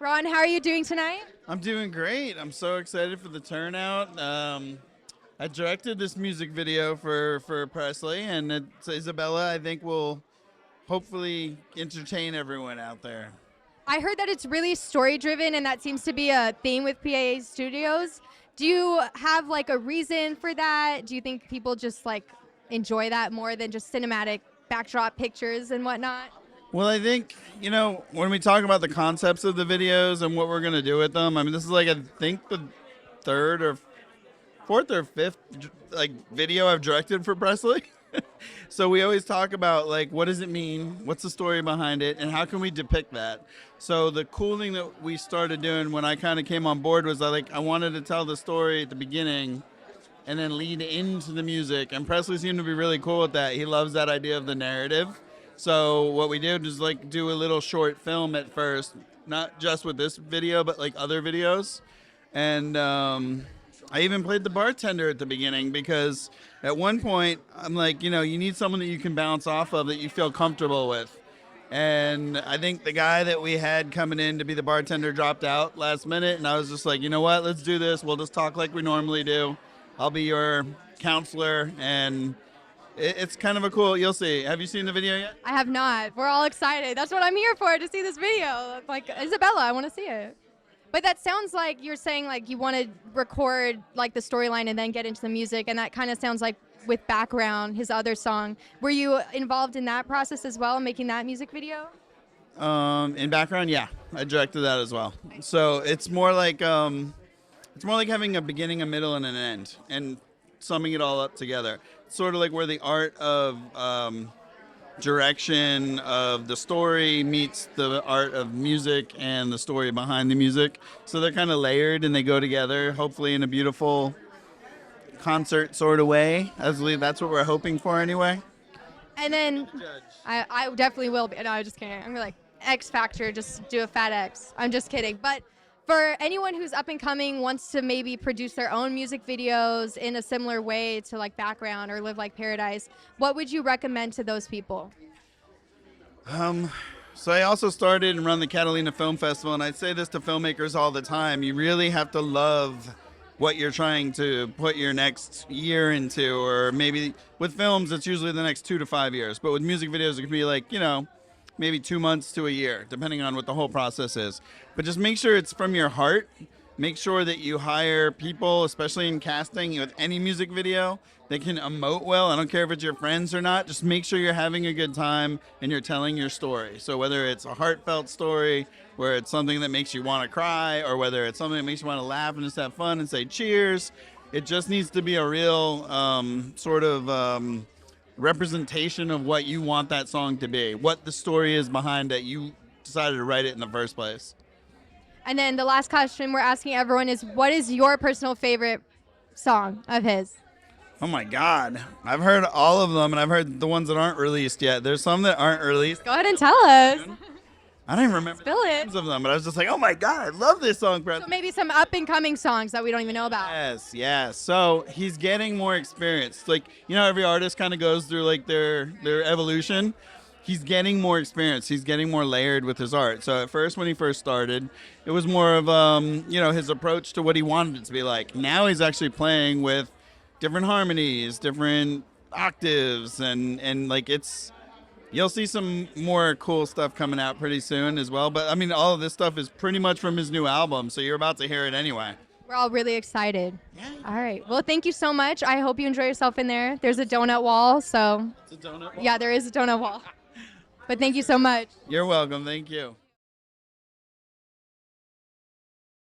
Ron, how are you doing tonight? I'm doing great. I'm so excited for the turnout. I directed this music video for Presley, and it's Isabella. I think will hopefully entertain everyone out there. I heard that it's really story driven, and that seems to be a theme with PAE Studios. Do you have like a reason for that? Do you think people just like enjoy that more than just cinematic backdrop pictures and whatnot? Well, I think, when we talk about the concepts of the videos and what we're going to do with them, I mean, this is like, I think the third or fourth or fifth like video I've directed for Presley. So we always talk about like, what does it mean? What's the story behind it? And how can we depict that? So the cool thing that we started doing when I kind of came on board was I wanted to tell the story at the beginning and then lead into the music. And Presley seemed to be really cool with that. He loves that idea of the narrative. So what we did was like do a little short film at first, not just with this video, but like other videos. And I even played the bartender at the beginning because at one point I'm like, you need someone that you can bounce off of that you feel comfortable with. And I think the guy that we had coming in to be the bartender dropped out last minute. And I was just like, you know what, let's do this. We'll just talk like we normally do. I'll be your counselor, and it's kind of a cool, you'll see. Have you seen the video yet? I have not. We're all excited. That's what I'm here for, to see this video. Like, Isabella, I want to see it. But that sounds like you're saying like you want to record like the storyline and then get into the music, and that kind of sounds like with Background, his other song. Were you involved in that process as well, making that music video? In Background, yeah. I directed that as well. So it's more like having a beginning, a middle, and an end, and summing it all up together. Sort of like where the art of direction of the story meets the art of music and the story behind the music. So they're kind of layered and they go together, hopefully in a beautiful concert sort of way. That's what we're hoping for anyway. And then I definitely will be. No, I'm just kidding. I'm like X Factor, just do a fat X. I'm just kidding. But for anyone who's up and coming, wants to maybe produce their own music videos in a similar way to like Background or Live Like Paradise, what would you recommend to those people? So I also started and run the Catalina Film Festival, and I say this to filmmakers all the time. You really have to love what you're trying to put your next year into, or maybe with films, it's usually the next 2 to 5 years. But with music videos, it can be like, maybe 2 months to a year, depending on what the whole process is. But just make sure it's from your heart. Make sure that you hire people, especially in casting with any music video, that can emote well. I don't care if it's your friends or not. Just make sure you're having a good time and you're telling your story. So whether it's a heartfelt story, where it's something that makes you want to cry, or whether it's something that makes you want to laugh and just have fun and say cheers, it just needs to be a real representation of what you want that song to be, what the story is behind it. You decided to write it in the first place. And then the last question we're asking everyone is, what is your personal favorite song of his? Oh my God. I've heard all of them, and I've heard the ones that aren't released yet. There's some that aren't released. Go ahead and tell us. I don't even remember Spill the it. names of them, but I was just like, oh my God, I love this song, Brett. So maybe some up and coming songs that we don't even know about. Yes. So he's getting more experience. Like, every artist kind of goes through like their evolution. He's getting more experience. He's getting more layered with his art. So at first, when he first started, it was more of, his approach to what he wanted it to be like. Now he's actually playing with different harmonies, different octaves, and like you'll see some more cool stuff coming out pretty soon as well. But I mean, all of this stuff is pretty much from his new album, so you're about to hear it anyway. We're all really excited. Yeah. All right. Well, thank you so much. I hope you enjoy yourself in there. There's a donut wall, so. It's a donut wall? Yeah, there is a donut wall. But thank you so much. You're welcome. Thank you.